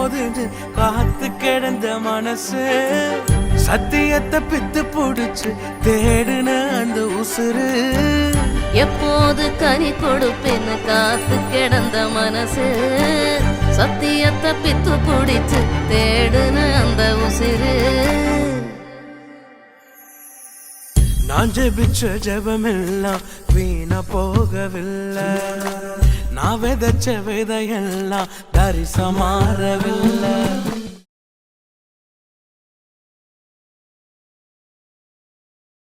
போதுன்னு காத்து கிடந்த மனசு சத்தியத்தை பித்து புடிச்சு தேடுன அந்த உசுறு எப்போது கனி கொடுப்பேன்னு காத்து கிடந்த மனசு சத்தியத்தை பித்து புடிச்சு தேடுன அந்த உசுறு நான் ஜெபிச்ச ஜெபமெல்லாம் வீணா போகவில்லை நான் விதைச்ச விதையெல்லாம் தரிசமாறவில்லை